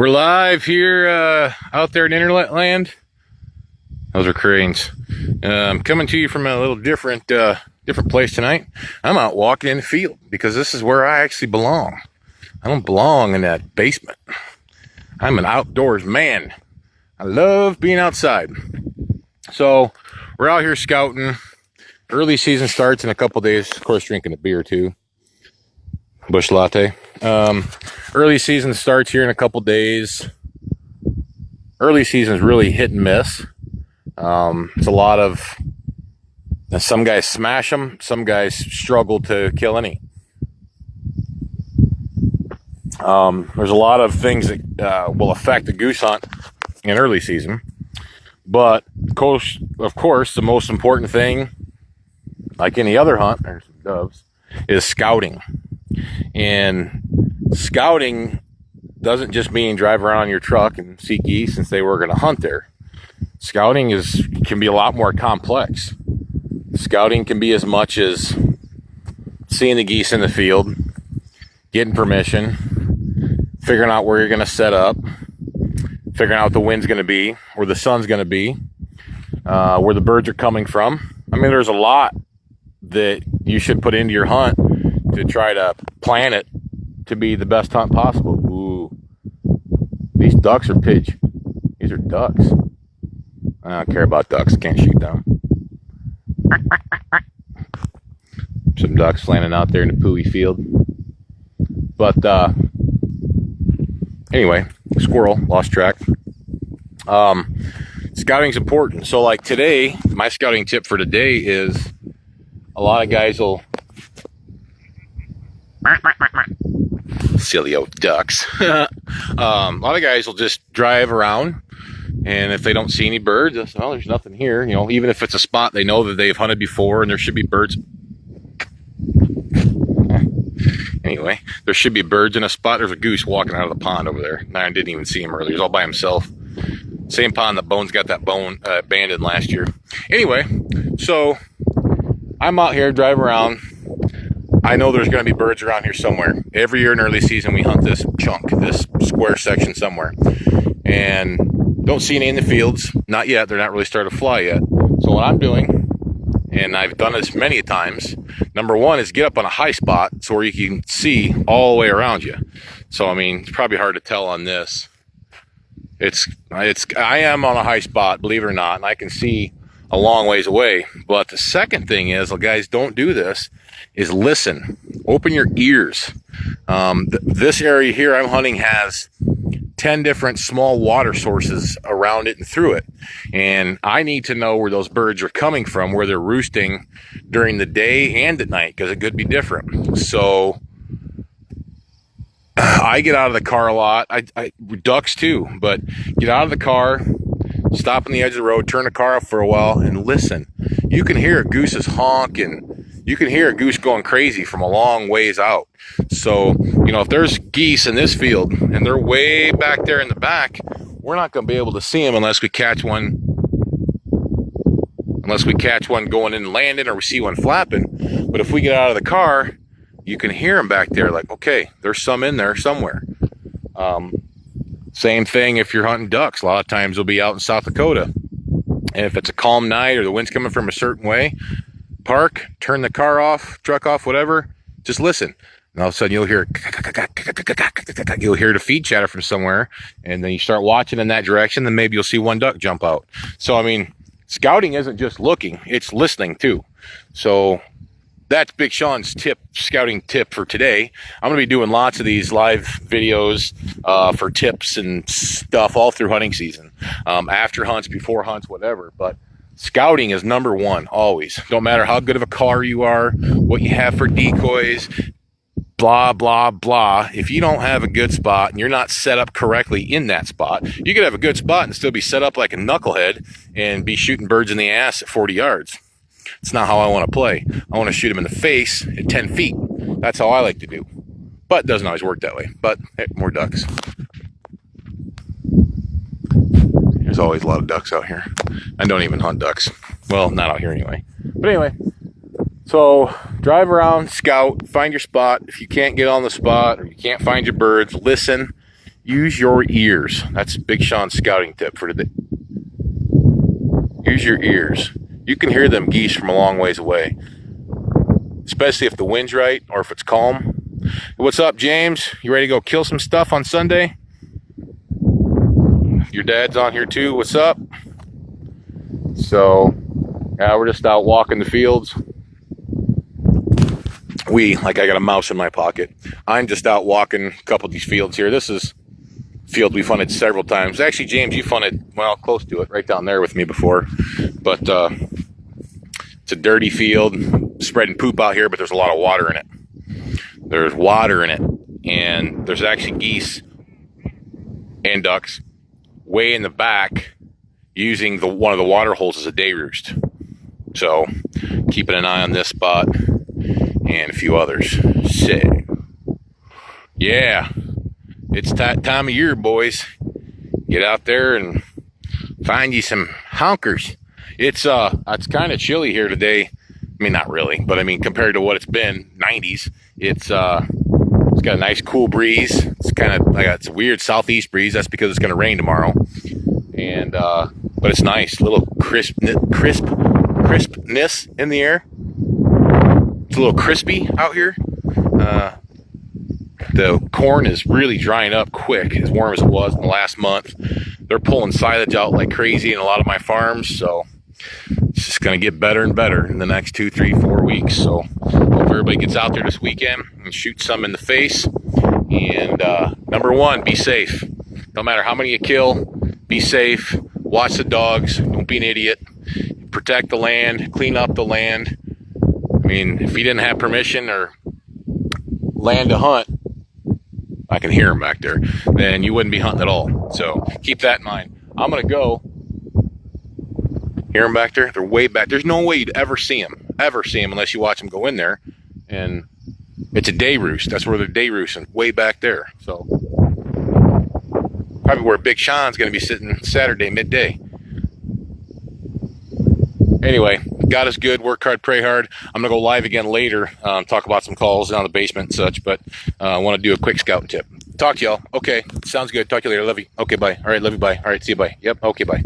We're live here out there in internet land. Those are cranes. Coming to you from a little different place tonight. I'm out walking in the field because this is where I actually belong. I don't belong in that basement. I'm an outdoors man. I love being outside. So we're out here scouting. Early season starts in a couple days. Of course, drinking a beer too. Bush latte. Early season starts here in a couple days. Early season is really hit and miss. It's a lot of, some guys smash them, some guys struggle to kill any. There's a lot of things that will affect the goose hunt in early season. But, of course, the most important thing, like any other hunt, there's some doves, is scouting. And scouting doesn't just mean drive around in your truck and see geese and say we're going to hunt there. Scouting can be a lot more complex. Scouting can be as much as seeing the geese in the field, getting permission, figuring out where you're going to set up, figuring out what the wind's going to be, where the sun's going to be, where the birds are coming from. I mean, there's a lot that you should put into your hunt to try to plan it to be the best hunt possible. Ooh, these ducks are pigeons. These are ducks. I don't care about ducks. Can't shoot them. Some ducks landing out there in the pooey field. But anyway, squirrel, lost track. Scouting's important. So like today, my scouting tip for today is a lot of guys will, silly old ducks. A lot of guys will just drive around, and if they don't see any birds, they'll say, well, there's nothing here. You know, even if it's a spot they know that they've hunted before and there should be birds. Anyway, there should be birds in a spot. There's a goose walking out of the pond over there. I didn't even see him earlier. He was all by himself. Same pond that Bones got that bone abandoned last year. Anyway, so I'm out here driving around. I know there's going to be birds around here somewhere. Every year in early season, we hunt this chunk, this square section somewhere. And don't see any in the fields. Not yet. They're not really starting to fly yet. So what I'm doing, and I've done this many times, number one is get up on a high spot so where you can see all the way around you. So, I mean, it's probably hard to tell on this. I am on a high spot, believe it or not, and I can see a long ways away. But the second thing is, well, guys, don't do this, is listen. Open your ears. This area here I'm hunting has 10 different small water sources around it and through it. And I need to know where those birds are coming from, where they're roosting during the day and at night, because it could be different. So I get out of the car a lot. I ducks too, but get out of the car, stop on the edge of the road, turn the car off for a while, and listen. You can hear goose's honk, and you can hear a goose going crazy from a long ways out. So, you know, if there's geese in this field and they're way back there in the back, we're not going to be able to see them unless we catch one. Unless we catch one going in and landing, or we see one flapping. But if we get out of the car, you can hear them back there. Like, okay, there's some in there somewhere. Same thing if you're hunting ducks. A lot of times they'll be out in South Dakota. And if it's a calm night or the wind's coming from a certain way, park, turn the car off, truck off, whatever. Just listen. And all of a sudden you'll hear the feed chatter from somewhere. And then you start watching in that direction. Then maybe you'll see one duck jump out. So, I mean, scouting isn't just looking. It's listening too. So that's Big Sean's scouting tip for today. I'm going to be doing lots of these live videos for tips and stuff all through hunting season. After hunts, before hunts, whatever. But scouting is number one, always. Don't matter how good of a car you are, what you have for decoys, blah, blah, blah. If you don't have a good spot and you're not set up correctly in that spot, you could have a good spot and still be set up like a knucklehead and be shooting birds in the ass at 40 yards. It's not how I want to play. I want to shoot them in the face at 10 feet. That's how I like to do. But it doesn't always work that way. But hey, more ducks. There's always a lot of ducks out here. I don't even hunt ducks. Well, not out here anyway. But anyway, so drive around, scout, find your spot. If you can't get on the spot or you can't find your birds, listen. Use your ears. That's Big Sean's scouting tip for today. Use your ears. You can hear them geese from a long ways away, especially if the wind's right or if it's calm. What's up, James? You ready to go kill some stuff on Sunday? Your dad's on here too. What's up? So, yeah, we're just out walking the fields. I got a mouse in my pocket. I'm just out walking a couple of these fields here. This is a field we funded several times. Actually, James, you funded, well, close to it, right down there with me before. But it's a dirty field, spreading poop out here, but there's a lot of water in it. There's water in it, and there's actually geese and ducks way in the back using one of the water holes as a day roost. So, keeping an eye on this spot and a few others. Sick. Yeah, it's that time of year, boys. Get out there and find you some honkers. It's kind of chilly here today. I mean, not really, but I mean, compared to what it's been, 90s. It's got a nice cool breeze. It's kind of like it's a weird southeast breeze. That's because it's going to rain tomorrow. And but it's nice, little crispness in the air. It's a little crispy out here. The corn is really drying up quick, as warm as it was in the last month. They're pulling silage out like crazy in a lot of my farms, so it's just going to get better and better in the next 2, 3, 4 weeks. So hope everybody gets out there this weekend and shoots some in the face. And number one, be safe. No matter how many you kill, be safe. Watch the dogs. Don't be an idiot. Protect the land. Clean up the land. I mean, if you didn't have permission or land to hunt, I can hear them back there, then you wouldn't be hunting at all. So keep that in mind. I'm going to go. Hear them back there? They're way back. There's no way you'd ever see them unless you watch them go in there. And it's a day roost. That's where they're day roosting, way back there. So probably where Big Sean's going to be sitting Saturday midday. Anyway, God is good. Work hard, pray hard. I'm going to go live again later, talk about some calls down the basement and such, but I want to do a quick scout tip. Talk to y'all. Okay, sounds good. Talk to you later. Love you. Okay, bye. All right, love you. Bye. All right, see you. Bye. Yep. Okay, bye.